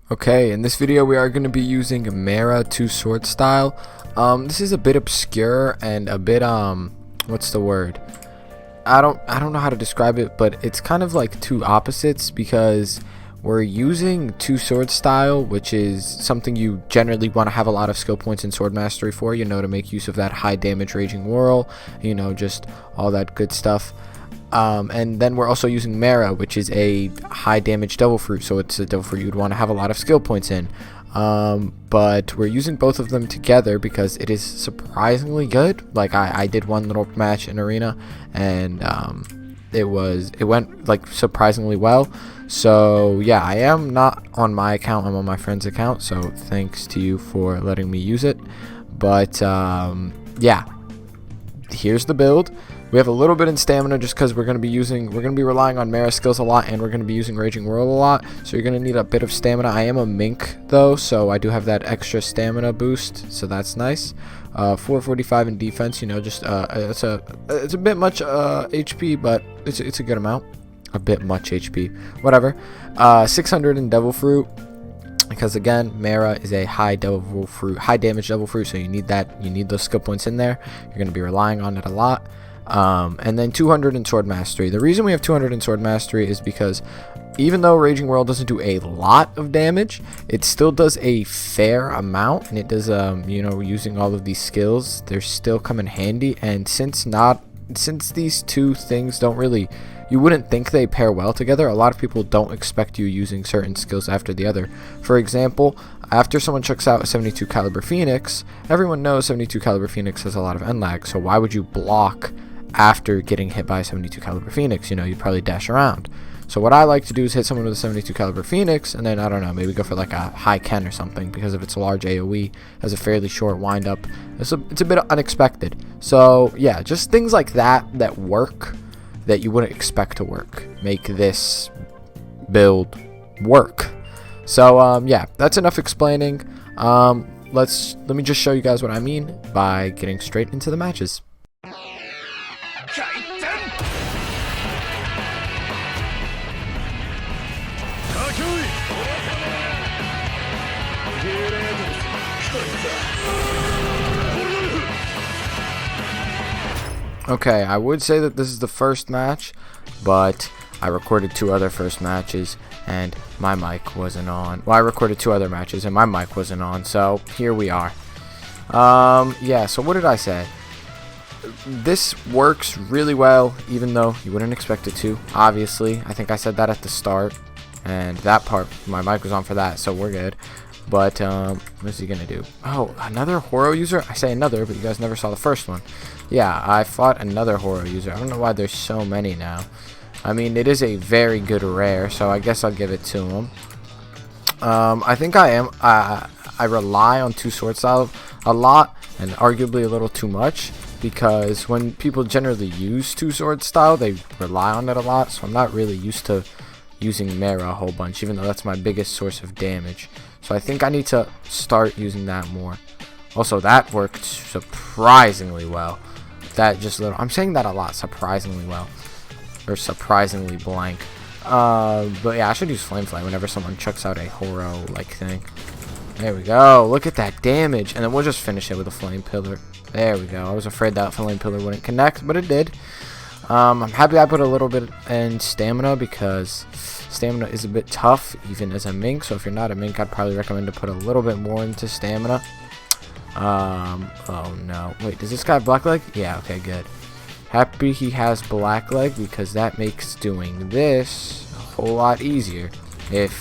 Okay, in this video we are going to be using Mera 2 sword style. This is a bit obscure and a bit what's the word? I don't know how to describe it, but it's kind of like two opposites because we're using 2 sword style, which is something you generally want to have a lot of skill points in sword mastery for, to make use of that high damage raging whirl, just all that good stuff. And then we're also using Mera, which is a high damage devil fruit, so it's a devil fruit you'd want to have a lot of skill points in. But we're using both of them together because it is surprisingly good. Like I did one little match in arena, and it went like surprisingly well. So yeah, I am not on my account, I'm on my friend's account, so thanks to you for letting me use it. But yeah, here's the build. We have a little bit in stamina just because we're going to be relying on Mera skills a lot, and we're going to be using Raging Whirl a lot, so you're going to need a bit of stamina. I am a mink though, so I do have that extra stamina boost, so that's nice. 445 in defense, just it's a bit much HP, but it's a good amount. A bit much HP, whatever. 600 in Devil Fruit, because again, Mera is a high damage devil fruit, so you need those skill points in there. You're going to be relying on it a lot. And then 200 in Sword Mastery. The reason we have 200 in Sword Mastery is because even though Raging Whirl doesn't do a lot of damage, it still does a fair amount, and it does using all of these skills, they still come in handy. And since these two things you wouldn't think they pair well together, a lot of people don't expect you using certain skills after the other. For example, after someone checks out a 72 caliber Phoenix, everyone knows 72 caliber Phoenix has a lot of end lag, so why would you block after getting hit by a 72 caliber Phoenix? You'd probably dash around. So what I like to do is hit someone with a 72 caliber Phoenix, and then, I don't know, maybe go for like a high Ken or something, because if it's a large AoE, has a fairly short wind up, it's a bit unexpected. So yeah, just things like that work, that you wouldn't expect to work, make this build work. So yeah, that's enough explaining. Let me just show you guys what I mean by getting straight into the matches. Okay, I would say that this is the first match, but I recorded 2 other first matches and my mic wasn't on. Well, I recorded 2 other matches and my mic wasn't on, so here we are. Yeah, so what did I say? This works really well, even though you wouldn't expect it to, obviously. I think I said that at the start, and that part, my mic was on for that, so we're good. But what's he gonna do? Oh, another Horo user? I say another, but you guys never saw the first one. Yeah, I fought another Horo user. I don't know why there's so many now. I mean, it is a very good rare, so I guess I'll give it to him. I think I rely on 2 sword style a lot, and arguably a little too much, because when people generally use 2 sword style, they rely on it a lot, so I'm not really used to using Mera a whole bunch, even though that's my biggest source of damage. So I think I need to start using that more. Also, that worked surprisingly well. I'm saying that a lot, surprisingly well, or surprisingly blank. But yeah, I should use Flame Flight whenever someone chucks out a Horo like thing. There we go. Look at that damage, and then we'll just finish it with a Flame Pillar. There we go. I was afraid that Flame Pillar wouldn't connect, but it did. I'm happy I put a little bit in stamina, because stamina is a bit tough even as a mink, so if you're not a mink, I'd probably recommend to put a little bit more into stamina. Oh no, wait, does this guy have black leg? Yeah, okay, good. Happy he has black leg, because that makes doing this a whole lot easier.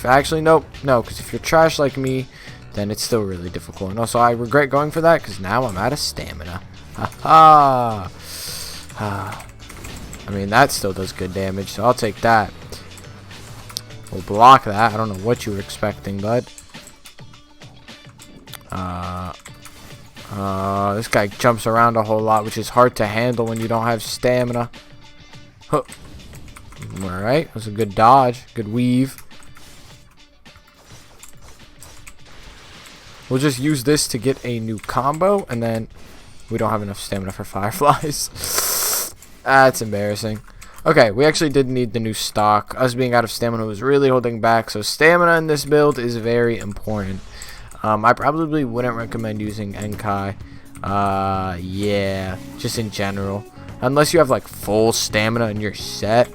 Actually, no, because if you're trash like me, then it's still really difficult. And also, I regret going for that, because now I'm out of stamina. Haha. I mean, that still does good damage, so I'll take that. We'll block that. I don't know what you were expecting, bud. This guy jumps around a whole lot, which is hard to handle when you don't have stamina. Huh. Alright, that was a good dodge. Good weave. We'll just use this to get a new combo, and then we don't have enough stamina for fireflies. That's embarrassing. Okay, we actually did need the new stock. Us being out of stamina was really holding back, so stamina in this build is very important. I probably wouldn't recommend using Enkai. Yeah, just in general. Unless you have like full stamina and you're set,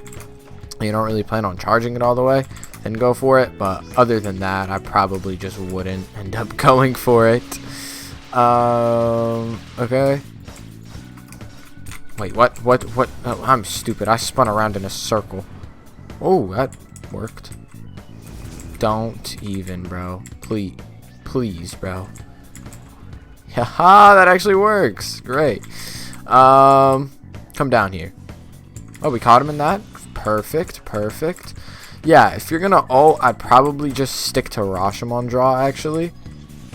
you don't really plan on charging it all the way, then go for it. But other than that, I probably just wouldn't end up going for it. Okay. Wait, what? Oh, I'm stupid. I spun around in a circle. Oh, that worked. Don't even, bro. Please, bro. Haha, that actually works. Great. Come down here. Oh, we caught him in that. Perfect. Yeah, if you're gonna ult, I'd probably just stick to Rashomon draw, actually.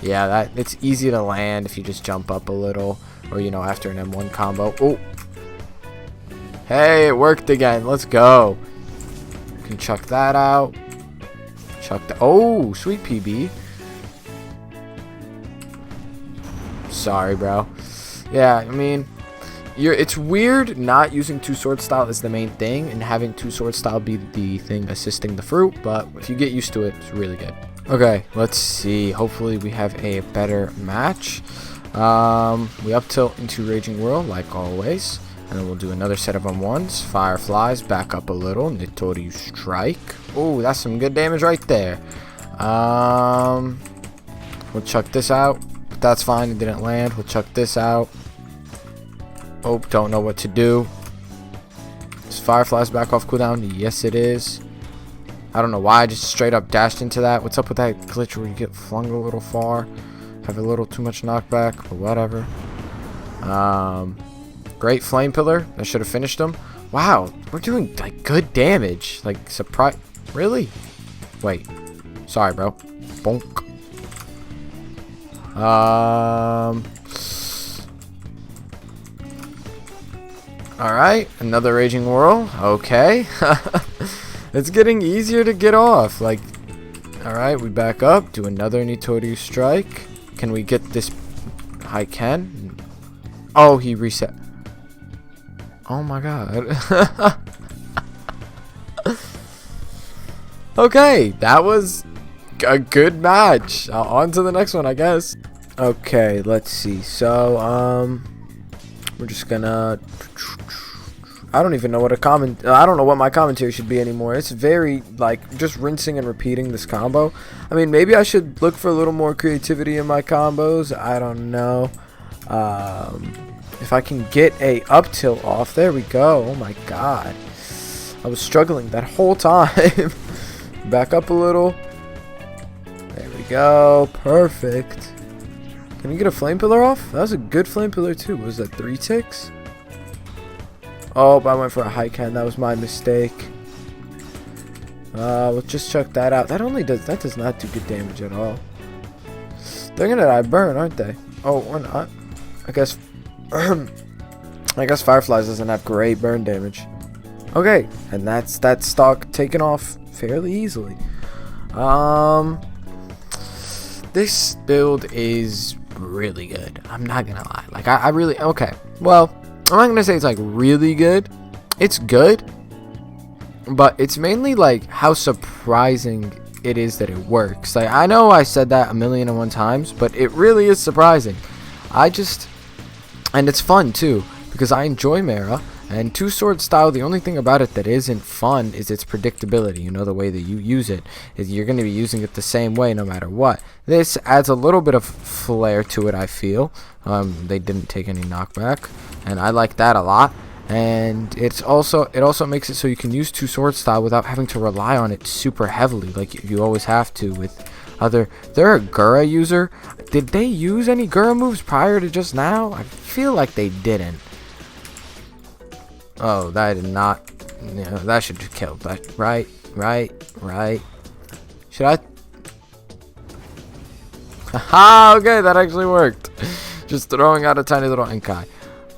Yeah, it's easy to land if you just jump up a little, or you know, after an M1 combo. Oh, hey, it worked again. Let's go. You can chuck that out. Chuck the. Oh, sweet PB. Sorry, bro. Yeah, I mean, it's weird not using two sword style as the main thing and having two sword style be the thing assisting the fruit, but if you get used to it, it's really good. Okay, let's see. Hopefully we have a better match. We up tilt into Raging Whirl like always, and then we'll do another set of M1s. Fireflies, back up a little. Nitoryu Strike. Oh, that's some good damage right there. We'll chuck this out. But that's fine, it didn't land. We'll chuck this out. Oh, don't know what to do. Is Fireflies back off cooldown? Yes, it is. I don't know why I just straight up dashed into that. What's up with that glitch where you get flung a little far? Have a little too much knockback, but whatever. Great Flame Pillar. That should have finished him. Wow, we're doing like good damage. Like surprise. Really? Wait. Sorry, bro. Bonk. Alright, another Raging Whirl. Okay. It's getting easier to get off. Like, alright, we back up. Do another Nitoryu Strike. Can we get this? I can. Oh, he reset. Oh my god. Okay, that was a good match. On to the next one, I guess. Okay, let's see. So, we're just gonna. I don't even know what I don't know what my commentary should be anymore. It's very like just rinsing and repeating this combo. I mean, maybe I should look for a little more creativity in my combos. I don't know. If I can get a up tilt off, there we go. Oh my god, I was struggling that whole time. Back up a little. There we go. Perfect. Can you get a Flame Pillar off? That was a good Flame Pillar too. Was that 3 ticks? Oh, I went for a high can. That was my mistake. We'll just chuck that out. That does not do good damage at all. They're gonna die burn, aren't they? Oh, or not. I guess Fireflies doesn't have great burn damage. Okay, and that's that stock taken off fairly easily. This build is really good. I'm not gonna lie. Like I really okay. Well, I'm not gonna say it's like really good. It's good, but it's mainly like how surprising it is that it works. Like I know I said that 1,000,001 times, but it really is surprising. And it's fun too because I enjoy Mera. And two sword style, the only thing about it that isn't fun is its predictability. You know, the way that you use it is you're going to be using it the same way no matter what. This adds a little bit of flair to it, I feel. They didn't take any knockback, and I like that a lot. And it also makes it so you can use two sword style without having to rely on it super heavily like you always have to with other. They're a Gura user. Did they use any Gura moves prior to just now? I feel like they didn't. Oh, that did not. You know, that should have killed that. Right. Should I? Haha, okay, that actually worked. Just throwing out a tiny little Enkai.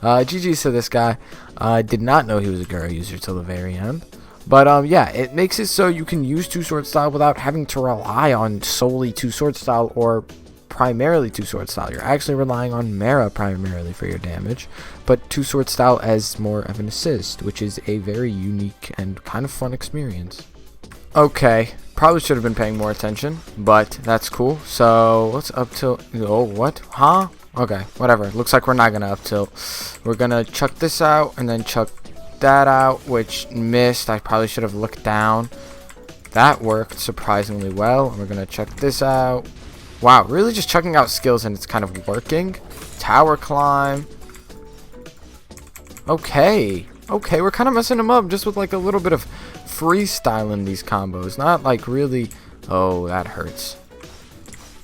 GG to this guy. I did not know he was a Gura user till the very end. But yeah, it makes it so you can use two sword style without having to rely on solely two sword style or primarily two-sword style. You're actually relying on Mera primarily for your damage, but two-sword style as more of an assist, which is a very unique and kind of fun experience. Okay, probably should have been paying more attention, but that's cool. So let's up tilt. Oh, what? Huh? Okay, whatever. Looks like we're not gonna up tilt. We're gonna chuck this out and then chuck that out, which missed. I probably should have looked down. That worked surprisingly well. And we're gonna chuck this out. Wow, really just chucking out skills and it's kind of working. Tower climb. Okay, we're kind of messing them up just with like a little bit of freestyle in these combos. Not like really. Oh, that hurts.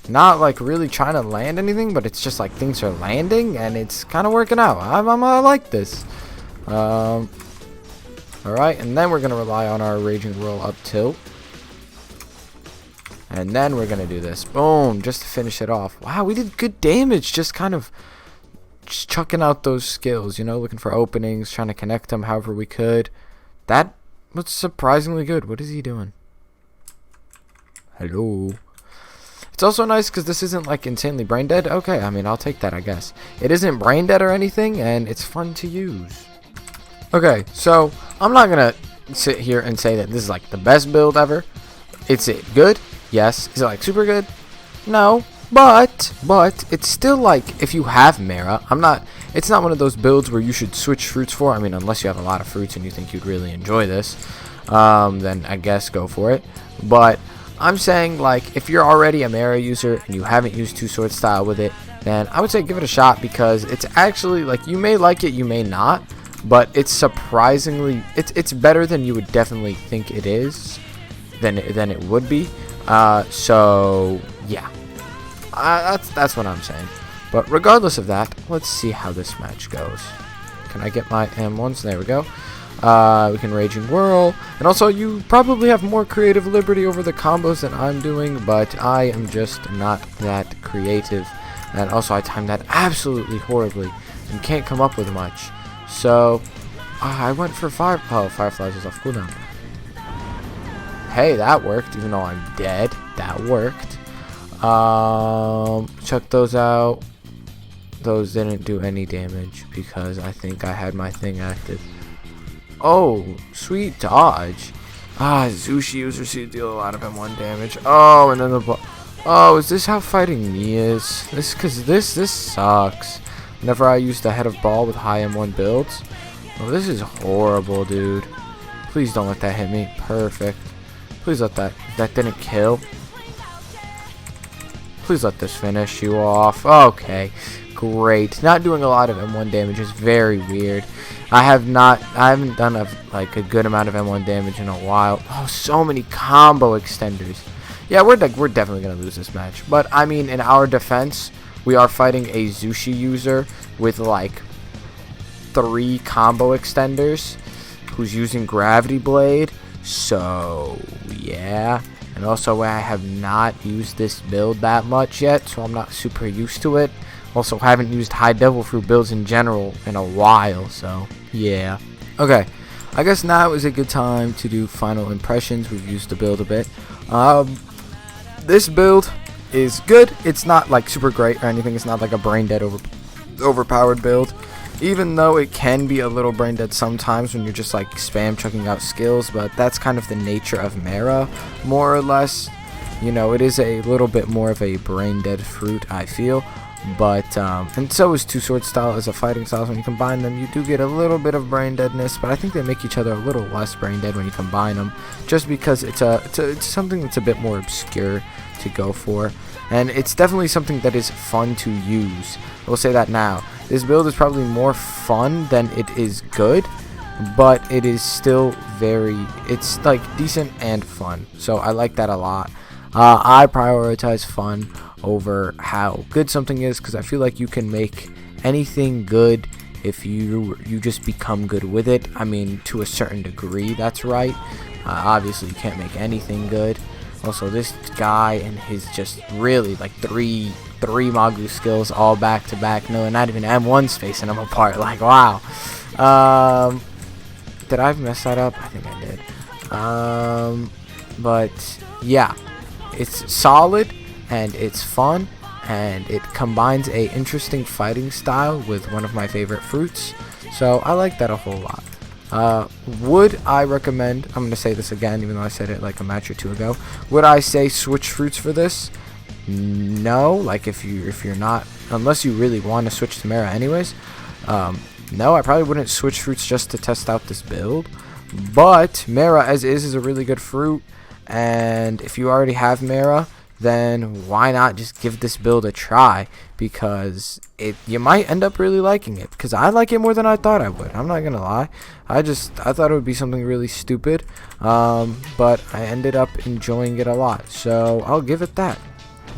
Not like really trying to land anything, but it's just like things are landing and it's kind of working out. I like this. Alright, and then we're going to rely on our Raging Whirl up tilt. And then we're going to do this. Boom, just to finish it off. Wow, we did good damage just kind of just chucking out those skills, you know, looking for openings, trying to connect them however we could. That was surprisingly good. What is he doing? Hello. It's also nice because this isn't like insanely brain dead. Okay, I mean, I'll take that, I guess. It isn't brain dead or anything, and it's fun to use. Okay, so I'm not going to sit here and say that this is like the best build ever. Is it good? Yes. Is it like super good? No. But it's still like if you have Mera, it's not one of those builds where you should switch fruits for. I mean, unless you have a lot of fruits and you think you'd really enjoy this, then I guess go for it. But I'm saying, like, if you're already a Mera user and you haven't used two-sword style with it, then I would say give it a shot because it's actually, like, you may like it, you may not, but it's surprisingly, it's better than you would definitely think it is, than it would be. So, yeah. That's what I'm saying. But regardless of that, let's see how this match goes. Can I get my M1s? There we go. We can Raging Whirl, and also you probably have more creative liberty over the combos than I'm doing, but I am just not that creative, and also I timed that absolutely horribly and can't come up with much. So I went for Fireflies is off cooldown. Hey, that worked, even though I'm dead. That worked. Check those out. Those didn't do any damage because I think I had my thing active. Oh, sweet dodge. Zushi users who deal a lot of M1 damage. Oh, and then oh, is this how fighting me is? This sucks. Whenever I use the head of ball with high M1 builds. Oh, this is horrible, dude. Please don't let that hit me. Perfect. Please let that didn't kill. Please let this finish you off. Okay. Great. Not doing a lot of M1 damage is very weird. I haven't done a good amount of M1 damage in a while. Oh, so many combo extenders. Yeah, we're definitely gonna lose this match. But I mean, in our defense, we are fighting a Zushi user with like 3 combo extenders who's using Gravity Blade. So yeah. And also, I have not used this build that much yet, so I'm not super used to it. Also, haven't used High Devil Fruit builds in general in a while, so yeah. Okay, I guess now is a good time to do final impressions. We've used the build a bit. This build is good. It's not like super great or anything. It's not like a brain dead overpowered build. Even though it can be a little brain dead sometimes when you're just like spam chucking out skills, but that's kind of the nature of Mera, more or less. You know, it is a little bit more of a brain dead fruit, I feel. But and so is two-sword style as a fighting style. So when you combine them, you do get a little bit of brain deadness, but I think they make each other a little less brain dead when you combine them, just because it's something that's a bit more obscure to go for, and it's definitely something that is fun to use. I will say that now. This build is probably more fun than it is good, but it is still it's like decent and fun. So I like that a lot. I prioritize fun over how good something is because I feel like you can make anything good if you just become good with it. I mean, to a certain degree, that's right. Obviously, you can't make anything good. Also, this guy and his just really like three Magu skills all back to back. No, not even M1's facing him apart. Like, wow. Did I mess that up? I think I did. But yeah, it's solid and it's fun and it combines a interesting fighting style with one of my favorite fruits. So I like that a whole lot. Would I recommend, I'm going to say this again even though I said it like a match or two ago, would I say switch fruits for this? No, like if you're not, unless you really want to switch to Mera anyways, no, I probably wouldn't switch fruits just to test out this build. But Mera as is a really good fruit, and if you already have Mera, then why not just give this build a try, because you might end up really liking it, because I like it more than I thought I would. I'm not gonna lie, I thought it would be something really stupid, but I ended up enjoying it a lot, so I'll give it that.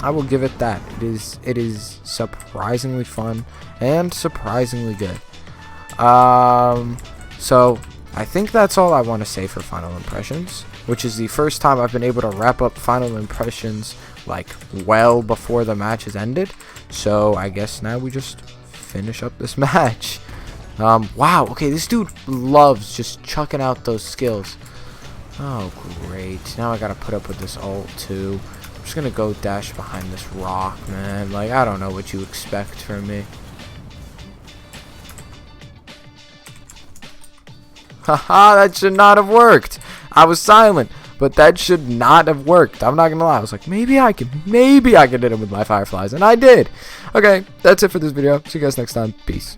I will give it that. It is surprisingly fun and surprisingly good. So I think that's all I want to say for final impressions, which is the first time I've been able to wrap up final impressions like well before the match has ended. So I guess now we just finish up this match. Wow, okay, this dude loves just chucking out those skills. Oh great, now I gotta put up with this ult too. I'm just gonna go dash behind this rock, man. Like, I don't know what you expect from me. Haha, that should not have worked. I was silent, but that should not have worked. I'm not gonna lie. I was like, maybe I can hit him with my fireflies, and I did. Okay, that's it for this video. See you guys next time. Peace.